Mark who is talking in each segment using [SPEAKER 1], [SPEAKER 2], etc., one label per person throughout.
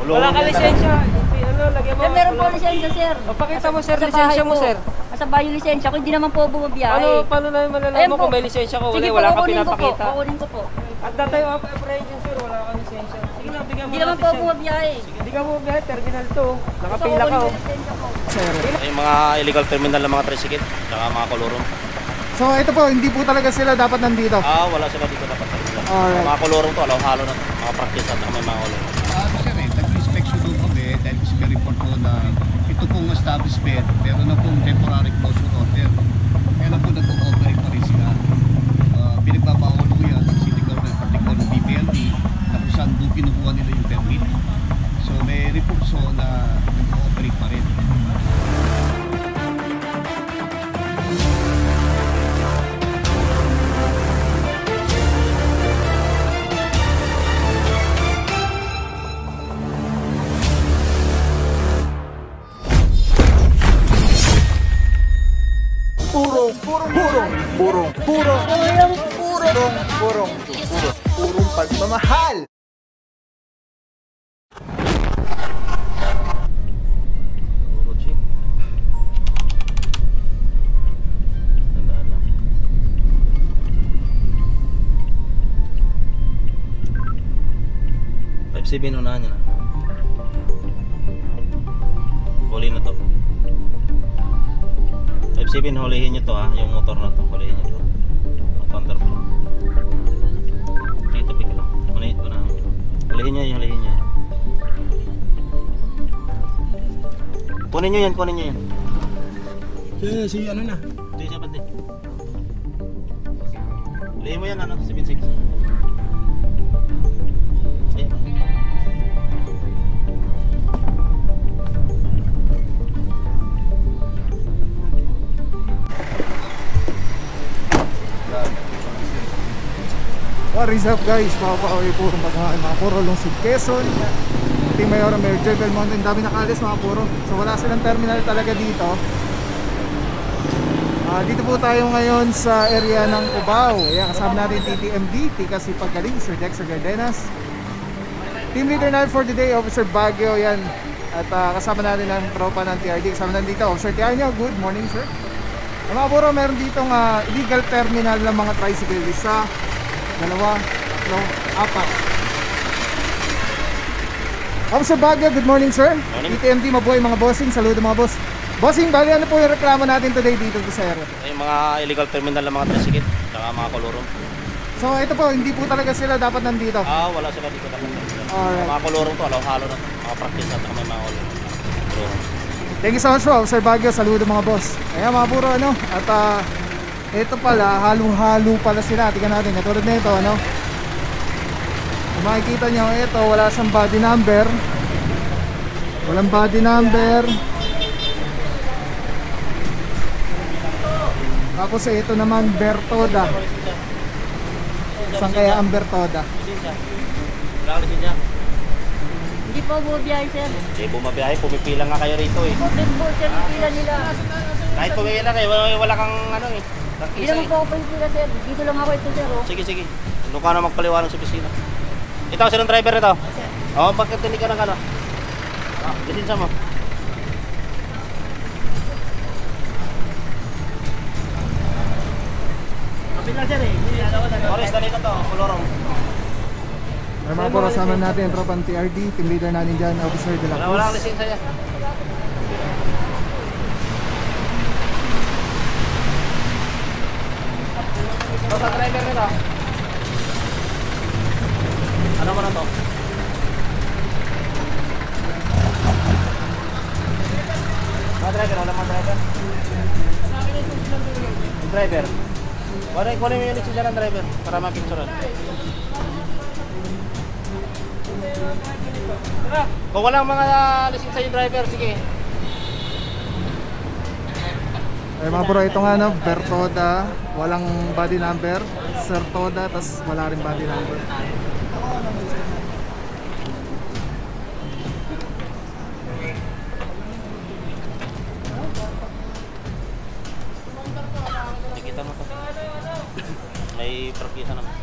[SPEAKER 1] Wala ka lisensya. Ano, lagyan mo.
[SPEAKER 2] Meron po lisensya, sir.
[SPEAKER 1] Pakita mo, sir, lisensya mo, sir.
[SPEAKER 2] Nasa bahay yung lisensya ko, hindi naman po bumabiyahe.
[SPEAKER 1] Paano na malalaman mo kung may lisensya ko? Wala ka pinapakita.
[SPEAKER 2] Kukunin ko po.
[SPEAKER 1] At datay of apprehension, sir, wala kang lisensya. Sige na, bigyan mo.
[SPEAKER 2] Hindi naman po bumabiyahe.
[SPEAKER 1] Hindi ka bumabiyahe, terminal to. Nakapila ka, oh.
[SPEAKER 3] Yung mga illegal terminal ng mga tricycle, saka mga kolorong.
[SPEAKER 4] So ito po, hindi po talaga sila dapat nandito.
[SPEAKER 3] Wala sila dito dapat talaga.
[SPEAKER 4] Alright.
[SPEAKER 3] Mga kolorong to, halo na to. Mga practice at may mga kolorong.
[SPEAKER 5] Sir, nag-inspection doon kami dahil kasi report ko na ito pong establishment, meron na pong temporary closure order. Kaya na po nag-operate pa rin sila. Pinagbabawal po yan ng City Government, particular ng BPLD, na kung saan doon kinukuha nila yung permit. So may report so na nag-operate pa rin.
[SPEAKER 6] Purong pagmamahal.
[SPEAKER 3] Puro jeep. Tandaan lang. Type 7 unahan nyo na. Huli na to. Type 7 hulihin nyo to ha. Yung motor na to. Hulihin nyo to. Counterflow. Dito bigla. Hulihin ko na. Hulihin nyo yan. Hulihin nyo yan. Kunin nyo yan. Kunin nyo yan.
[SPEAKER 6] Si ano na?
[SPEAKER 3] Ito yung sabat eh. Hulihin mo yan ano. 7.6. Ayan.
[SPEAKER 4] What is up guys, makapakawin po mga puro lungsod Quezon, Team Mayor Mayor Belmonte, dami nakalis mga puro. So wala silang terminal talaga dito. Dito po tayo ngayon sa area ng Cubao. Ayan, kasama natin TTMD, Tika Sipagaling, Sir Dexter Gardenas, Team Leader 9 for the day, Officer Baguio. Yan. At kasama natin ang tropa ng TRD. Kasama natin dito, Officer Tianyo. Good morning sir. Mga puro, meron ditong illegal terminal ng mga tricycle. Isa, dalawa, tatlo, apat. Officer Baguio, good morning sir.
[SPEAKER 3] Morning.
[SPEAKER 4] TTMD, mabuhay mga bossing. Saludo mga boss. Bossing, bali ano po yung reklamo natin today dito sa area?
[SPEAKER 3] Yung mga illegal terminal ng mga tricycle, saka mga kolorong.
[SPEAKER 4] So ito po, hindi po talaga sila dapat nandito.
[SPEAKER 3] Wala sila dito dapat talaga.
[SPEAKER 4] Alright.
[SPEAKER 3] Mga kolorong to, halo na to. Mga practice at may mga kolorong.
[SPEAKER 4] Thank you so much po, Officer Baguio. Saludo mga boss. Ayan mga puro ano. At ito pala, halo-halo pala sila. Tingnan natin, katulad na ito ano. Kung makikita nyo, ito wala siyang body number. Walang body number. Tapos ito naman, Bertoda. Saan kaya ang Bertoda?
[SPEAKER 3] Wala ka lisensya?
[SPEAKER 2] Hindi po bumabiyahe, sir.
[SPEAKER 3] Hindi bumabiyahe, pumipila nga kayo rito eh.
[SPEAKER 2] Din po, sir, pila nila.
[SPEAKER 3] Kahit pumipila kayo, wala kang ano eh.
[SPEAKER 2] Hindi naman po ako pila, sir. Dito lang ako ito, sir.
[SPEAKER 3] Sige, sige. Doon ka na magpaliwanag sa opisina. Ito, sinong driver ito? Oo, bakit hindi ka ng ano? Lisensya mo.
[SPEAKER 1] Kapila sir eh.
[SPEAKER 3] Oris, dali na to, kolorong.
[SPEAKER 4] Ay mga puro, kasama natin ang tropang TRD. Team leader natin dyan, Officer De La Cruz.
[SPEAKER 3] Wala kang lisensya niya. Ito sa driver nito. Ano mo na to? Mga driver, wala mga driver. Yung driver. Kunin mo yung lisensya ng driver para mapicturean. Kung walang mga lisensya yung driver, sige.
[SPEAKER 4] Ay mga bro, ito nga no, Bertoda, walang body number. Sertoda, tas wala rin body number.
[SPEAKER 3] Nakikita mo to. May prangkisa naman.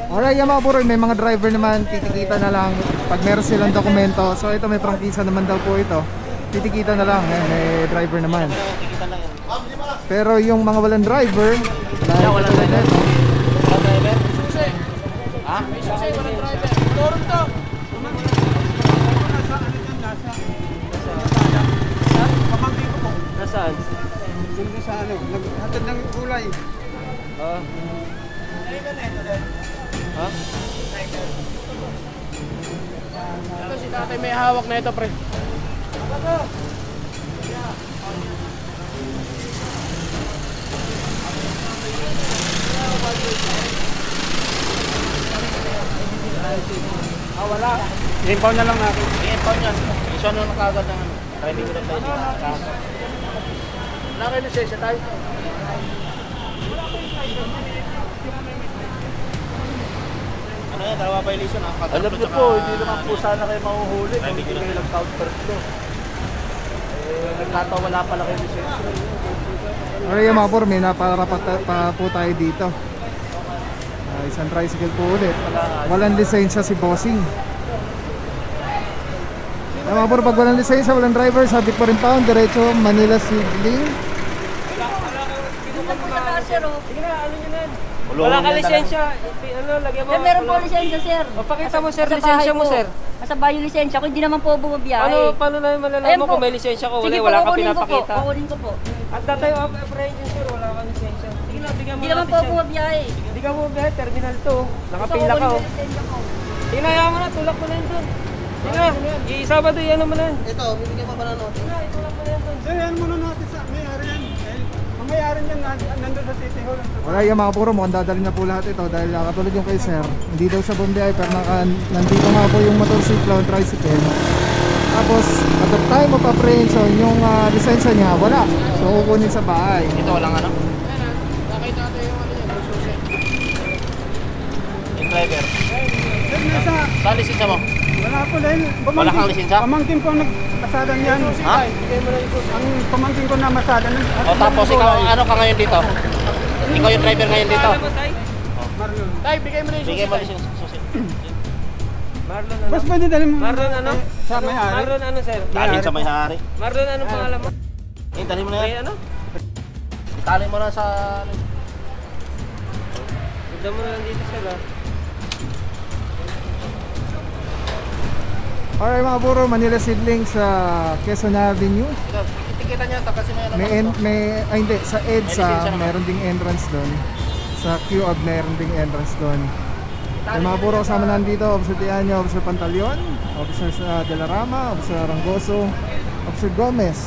[SPEAKER 4] Alright, yan mga bro, may mga driver naman, titikita na lang pag meron silang dokumento. So ito may prangkisa naman daw po ito. Titikita na lang, may driver naman.
[SPEAKER 3] Kikita lang yan.
[SPEAKER 4] Pero yung mga walang driver, dahil
[SPEAKER 3] Walang
[SPEAKER 4] katulad
[SPEAKER 3] driver.
[SPEAKER 4] nito,
[SPEAKER 3] Walang driver? Ha?
[SPEAKER 1] Walang driver. Motorum to. Nasaan?
[SPEAKER 6] Doon sa ano, naghatid ng gulay.
[SPEAKER 1] Ah. Ha?
[SPEAKER 6] Ito si tatay may hawak na ito, pre. Wala. I-impound na lang natin.
[SPEAKER 3] I-impound yan. Isa na lang kagad ng ano. Kaya hindi ko na tayo
[SPEAKER 6] Wala kayo lisensya tayo.
[SPEAKER 3] Ano yan? Dalawa violation ha?
[SPEAKER 6] Alam niyo po, hindi naman po sana kayo mahuhuli kung hindi kayo nag-count first law. Nagkatawala pala kayo lisensya.
[SPEAKER 4] Alright mga por, may naparapat pa po tayo dito. Isang tricycle po ulit. Walang lisensya si Bossing. Mga por, pag walang lisensya, walang driver, sabit pa rin pound, diretso Manila Sidling.
[SPEAKER 2] Sir, oh.
[SPEAKER 1] Sige na, ano nyo na yan? Wala ka lisensya. Ano, lagyan mo.
[SPEAKER 2] Eh, meron po lisensya, sir.
[SPEAKER 1] O, pakita mo, sir,
[SPEAKER 2] Sa
[SPEAKER 1] lisensya
[SPEAKER 2] bahay
[SPEAKER 1] mo,
[SPEAKER 2] po.
[SPEAKER 1] sir.
[SPEAKER 2] Nasa bahay yung lisensya ko, hindi naman po bumabiyahe.
[SPEAKER 1] Ano, paano na malalaman
[SPEAKER 2] Ayan
[SPEAKER 1] mo
[SPEAKER 2] po.
[SPEAKER 1] kung may lisensya ko?
[SPEAKER 2] Sige po,
[SPEAKER 1] Wala ka
[SPEAKER 2] kukunin ko po.
[SPEAKER 1] pinapakita.
[SPEAKER 2] Kukunin ko po.
[SPEAKER 1] At dati yung apprehension, sir, wala ka lisensya. Sige na, bigyan mo
[SPEAKER 2] Hindi naman po
[SPEAKER 1] natin siya.
[SPEAKER 2] bumabiyahe.
[SPEAKER 1] Hindi ka bumabiyahe, terminal 2. Nakapila ka,
[SPEAKER 2] Kukunin
[SPEAKER 1] oh.
[SPEAKER 2] ko yung lisensya ko.
[SPEAKER 1] Sige na, hayaan mo na, tulak mo na yun doon. Sige na, i-Sabado, ano mo na yun.
[SPEAKER 6] Ito, bibigyan pa ba na notice?
[SPEAKER 1] Sige na, itulak mo na yun doon.
[SPEAKER 6] Sir, yan muna natin sa may-ari yan. Ang may-ari yan nandun sa City Hall.
[SPEAKER 4] Wala yung mga puro, mukhang dadalhin na po lahat ito dahil katulad yung kay Sir, hindi daw siya bumabiyahe pero nandito nga po yung motorsiklo, yung tricycle. Tapos, at the time of apprehension, yung lisensya niya, wala. So, kukunin sa bahay.
[SPEAKER 3] Ito walang ano?
[SPEAKER 6] Nakita natin yung ano yan, susi.
[SPEAKER 3] Yung driver.
[SPEAKER 6] Sir, nasa,
[SPEAKER 3] Saan lisensya mo?
[SPEAKER 6] wala po dahil
[SPEAKER 3] Wala kang lisensya?
[SPEAKER 6] pamangkin ko ang nagpasadan yan.
[SPEAKER 3] Ha?
[SPEAKER 6] Ang pamangkin ko na masadan.
[SPEAKER 3] O tapos ikaw, ano ka ngayon dito? Ikaw yung driver ngayon dito?
[SPEAKER 1] Alam mo, Tay?
[SPEAKER 6] Marlon. Tay, bigay mo na yung
[SPEAKER 3] Bigay
[SPEAKER 6] susi.
[SPEAKER 3] mo lisensya. Susi.
[SPEAKER 1] Marlon, ano?
[SPEAKER 6] Boss, pwede dali mo.
[SPEAKER 1] Marlon, ano?
[SPEAKER 6] Sa may-ari.
[SPEAKER 1] Marlon, ano, sir?
[SPEAKER 3] Talin sa may-hari.
[SPEAKER 1] Marlon, anong pangalan mo?
[SPEAKER 3] Dali mo na
[SPEAKER 1] May
[SPEAKER 3] yan.
[SPEAKER 1] ano?
[SPEAKER 3] Tali mo na sa...
[SPEAKER 1] Punta mo na lang dito, sir, ha?
[SPEAKER 4] Alright mga puro, Manila Sidling sa Quezon Avenue.
[SPEAKER 3] Ito, tikita niyo ito kasi may
[SPEAKER 4] Hindi, sa EDSA,
[SPEAKER 3] lisensya naman.
[SPEAKER 4] meron ding entrance doon. Sa QAB, meron ding entrance doon. Yung mga puro kasama nandito, Officer Tianyo, Officer Pantaleon, Officer De La Rama, Officer Rangoso, Officer Gomez,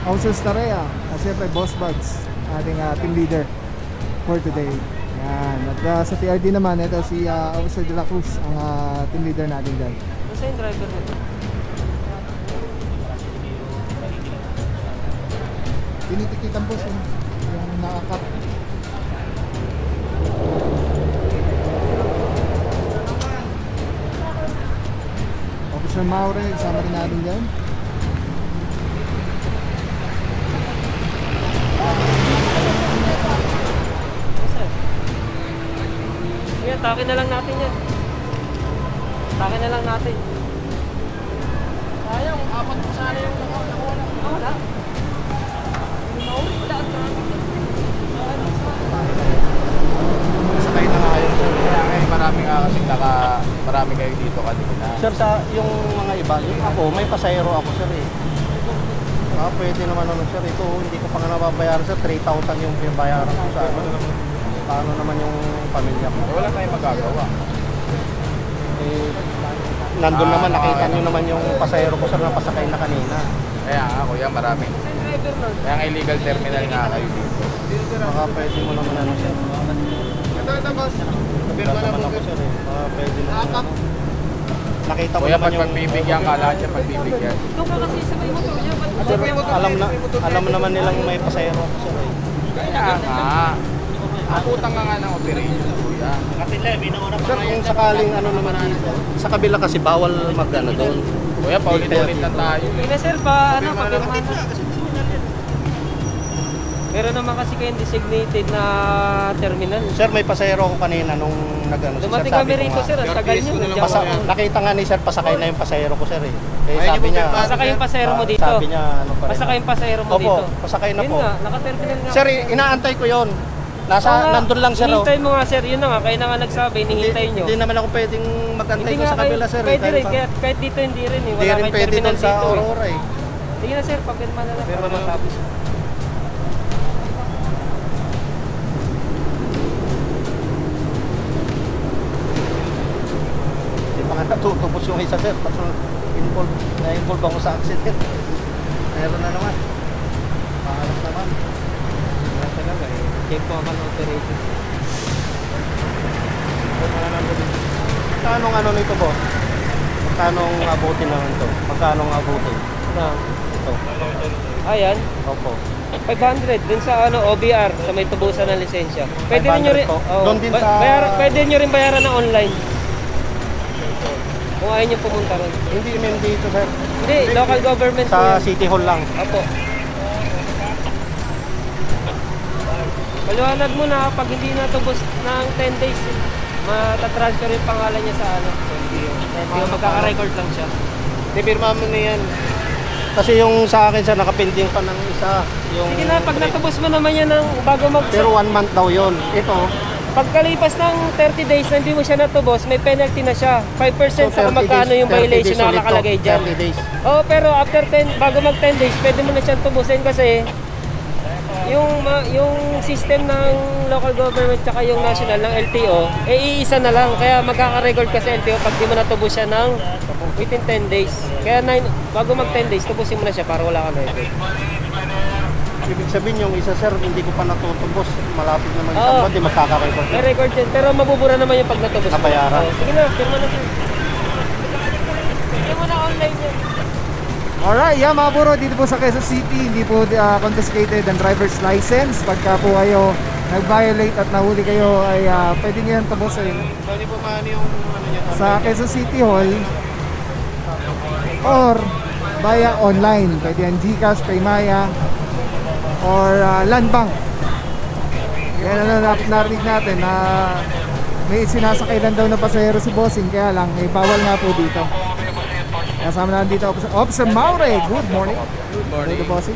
[SPEAKER 4] Officer Starea, at siyempre Boss Bugs, ating team leader for today. Yan. At sa TRD naman, ito si Officer De La Cruz, ang team leader natin dyan.
[SPEAKER 1] Nasa yung driver nito?
[SPEAKER 4] Tinitikitan po siya yung nakakat. Officer Maure, kasama rin natin dyan.
[SPEAKER 1] Sige, atake na lang natin yan. Atake na lang natin.
[SPEAKER 6] Sayang, apat po sana yung nakuha.
[SPEAKER 1] Wala. Wala.
[SPEAKER 5] Sakay na nga yun, sir. Kaya ngayon marami nga kasi marami kayo dito kanina.
[SPEAKER 3] Sir, sa yung mga iba, yung ako, may pasahero ako, sir eh. Pwede naman ano, sir. Ito, hindi ko pa nga nababayaran, sir. 3,000 yung pinabayaran ko sa ano. Paano naman yung pamilya ko?
[SPEAKER 5] Wala tayong magagawa.
[SPEAKER 3] Eh, nandun naman, nakita nyo naman yung pasahero ko, sir, na pasakay na kanina.
[SPEAKER 5] Kaya nga, kuya, marami. Kaya nga illegal terminal nga kayo dito.
[SPEAKER 3] Baka pwede mo naman ano, sir.
[SPEAKER 6] Ito, boss.
[SPEAKER 3] Wala naman ako, sir eh. Baka pwede naman ano. Nakita mo
[SPEAKER 5] Kuya,
[SPEAKER 3] naman
[SPEAKER 5] pag pagbibigyan ka, lahat siya pagbibigyan.
[SPEAKER 1] Doon ka kasi sabay mo to.
[SPEAKER 3] Sir, alam naman nilang may pasahero ako, sir eh.
[SPEAKER 5] Kaya nga. Nakutang nga ng operation, kuya.
[SPEAKER 3] Sir, kung sakaling ano naman dito, sa kabila kasi bawal mag-ano doon.
[SPEAKER 5] Kuya, paulit-ulit lang tayo.
[SPEAKER 1] Sige na, sir, pa, ano, papirmahan na. Meron naman kasi kayong designated na terminal.
[SPEAKER 3] Sir, may pasahero ako kanina nung nag-ano.
[SPEAKER 1] Dumating kami rito, sir. Ang tagal nyo.
[SPEAKER 3] Nakita nga ni sir, pasakay na yung pasahero ko, sir eh. Eh
[SPEAKER 5] Ay,
[SPEAKER 3] sabi niya,
[SPEAKER 1] pasakay yung pasahero mo dito.
[SPEAKER 3] Sabi niya, ano pa rin.
[SPEAKER 1] Pasakay yung pasahero mo
[SPEAKER 3] Opo,
[SPEAKER 1] dito.
[SPEAKER 3] pasakay na
[SPEAKER 1] Yun
[SPEAKER 3] po.
[SPEAKER 1] nga, naka-terminal nga.
[SPEAKER 3] Sir, inaantay ko yon. Nandun lang sir.
[SPEAKER 1] Hinihintay mo nga, sir. Yun na nga, kayo na nga nagsabi, hinihintay nyo.
[SPEAKER 3] Hindi naman ako pwedeng magantay
[SPEAKER 1] Hindi
[SPEAKER 3] ko
[SPEAKER 1] nga
[SPEAKER 3] sa kabila, sir.
[SPEAKER 1] pwede rin, kahit dito hindi rin eh.
[SPEAKER 3] Hindi
[SPEAKER 1] Wala
[SPEAKER 3] rin
[SPEAKER 1] kayong
[SPEAKER 3] pwede
[SPEAKER 1] terminal
[SPEAKER 3] doon sa
[SPEAKER 1] dito eh.
[SPEAKER 3] Aurora eh.
[SPEAKER 1] Sige na, sir, papirma na lang.
[SPEAKER 3] Pero matapos. Hindi pa nga natutubos yung isa, sir. Na-involve ako sa accident. Meron na naman. Paalas naman.
[SPEAKER 1] Wala talaga eh. Check po ako ng operation.
[SPEAKER 3] Magkano ano nito, boss? Magkano abutin naman ito? Magkano abutin?
[SPEAKER 1] Na.
[SPEAKER 3] Ito.
[SPEAKER 1] Ayan.
[SPEAKER 3] Opo.
[SPEAKER 1] 500 dun sa OBR sa may tubusan ng lisensya. Pwede
[SPEAKER 3] 500
[SPEAKER 1] niyo rin
[SPEAKER 3] po? Doon din sa
[SPEAKER 1] pwede niyo rin bayaran na online. Kung ayaw niyo pumunta ron.
[SPEAKER 3] Hindi dito, sir.
[SPEAKER 1] Hindi, local government po
[SPEAKER 3] Sa
[SPEAKER 1] yan.
[SPEAKER 3] City Hall lang.
[SPEAKER 1] Apo. Paliwanag mo na pag hindi natubos ng 10 days, matatransfer yung pangalan niya sa LTO. Magkaka-record lang siya.
[SPEAKER 3] Nipirma mo na yan. Kasi yung sa akin, sir, nakapending pa ng isa. Yung
[SPEAKER 1] Sige na, pag natubos mo naman yan ng bago
[SPEAKER 3] Pero 1 month daw yun. Ito,
[SPEAKER 1] pagkalipas ng 30 days na hindi mo siya natubos, may penalty na siya. 5% sa
[SPEAKER 3] 30
[SPEAKER 1] magkano
[SPEAKER 3] days,
[SPEAKER 1] yung
[SPEAKER 3] 30
[SPEAKER 1] violation
[SPEAKER 3] days
[SPEAKER 1] na
[SPEAKER 3] ulit to,
[SPEAKER 1] nakalagay dyan.
[SPEAKER 3] 30 days.
[SPEAKER 1] Oh, pero after 10, bago mag 10 days, pwede mo na siyang tubusin kasi yung system ng local government tsaka yung national ng LTO, iisa na lang. Kaya magkaka-record ka sa LTO pag di mo natubos siya ng within 10 days. Kaya bago mag 10 days, tubusin mo na siya para wala kang record.
[SPEAKER 3] Ibig sabihin yung isa, sir, hindi ko pa natutubos. Malapit na mag-isang buwan, di magkaka-record.
[SPEAKER 1] May record yan, pero mabubura naman yung pag natubos.
[SPEAKER 3] Nabayaran.
[SPEAKER 1] Sige na, firma na siya. Sige mo na online yan.
[SPEAKER 4] Alright, yeah mga buro, dito po sa Quezon City, hindi po confiscated ang driver's license. Pagka po kayo nag-violate at nahuli kayo ay pwede nyo yan tabusin
[SPEAKER 3] Pwede po maano yung ano niya.
[SPEAKER 4] sa Quezon City Hall or via online. Pwede yan GCash, Paymaya or Land Bank. Yan narinig natin na may sinasakay lang daw na pasahero si Bossing, kaya lang may bawal nga po dito. Kasama na dito Officer Maure. Good morning.
[SPEAKER 5] Good morning.
[SPEAKER 4] Good Bossing.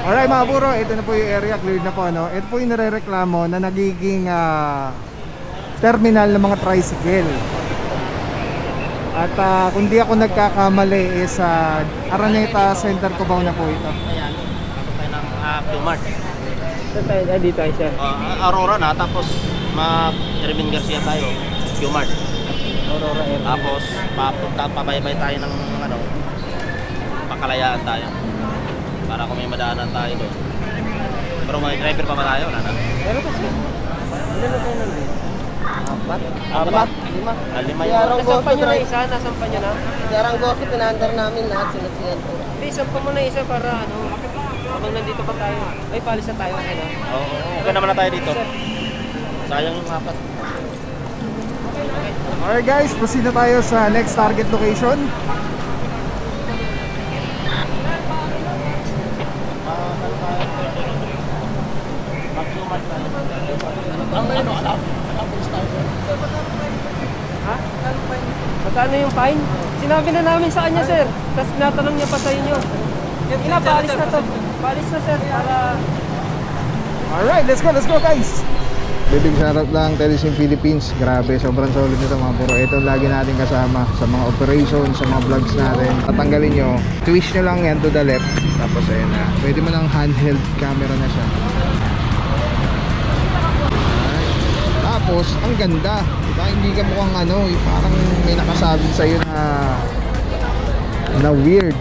[SPEAKER 4] Alright mga buro, ito na po yung area, cleared na po ano. Ito po yung nare-reklamo na nagiging terminal ng mga tricycle. At kung di ako nagkakamali is Araneta Center Cubao na po ito.
[SPEAKER 3] Ayan, ako tayo ng Qmart.
[SPEAKER 1] Dito ay siya.
[SPEAKER 3] Aurora na, tapos Erwin Garcia tayo, Qmart.
[SPEAKER 1] Aurora Air.
[SPEAKER 3] Tapos pabaybay tayo ng ano, Pakalayaan tayo. Para kung may madaanan tayo doon. Pero may driver pa ba tayo? Wala na.
[SPEAKER 1] Pero kasi, ilan na tayo nandun?
[SPEAKER 3] Apat? Lima yun.
[SPEAKER 1] Nasampan nyo na isa? Nasampan nyo na?
[SPEAKER 7] Yarang gosi, pinandar namin lahat, sinusiyan po.
[SPEAKER 1] Hindi, sampan mo na isa para ano, habang nandito pa tayo. Ay, palis na tayo. Okay na?
[SPEAKER 3] Oo, okay naman na tayo dito. Sayang yung apat.
[SPEAKER 4] Alright guys, proceed na tayo sa next target location.
[SPEAKER 1] Ha? Magkano yung fine? Sinabi na namin sa kanya, sir. Tapos natanong niya pa sa inyo. Ina, paalis na to. Paalis na, sir, para...
[SPEAKER 4] Alright, let's go guys. Big shoutout lang Telesim Philippines. Grabe, sobrang solid nito mga bro. Ito lagi natin kasama sa mga operations, sa mga vlogs natin. Tatanggalin nyo, twist nyo lang yan to the left. Tapos ayun na, pwede mo ng handheld camera na siya. Alright. Tapos, ang ganda. Diba? Hindi ka mukhang ano, parang may nakasabi sa'yo na weird.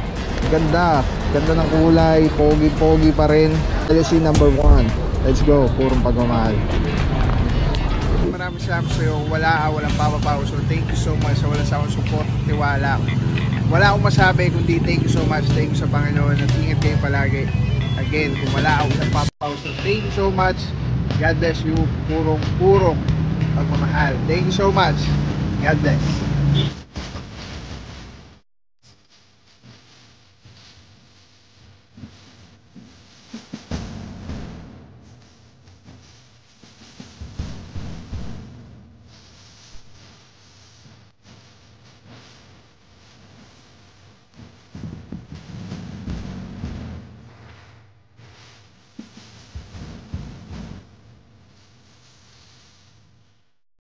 [SPEAKER 4] Ganda. Ganda ng kulay, pogi pa rin. LC number 1. Let's go, purong pagmamahal. Maraming salamat sa iyo. Walang papapaw. So thank you so much sa wala sa akong support, tiwala. Wala akong masabi kundi thank you so much. Thank you sa Panginoon at ingat kayo palagi. Again, kung wala akong papapaw. So thank you so much. God bless you. Purong pagmamahal. Thank you so much. God bless.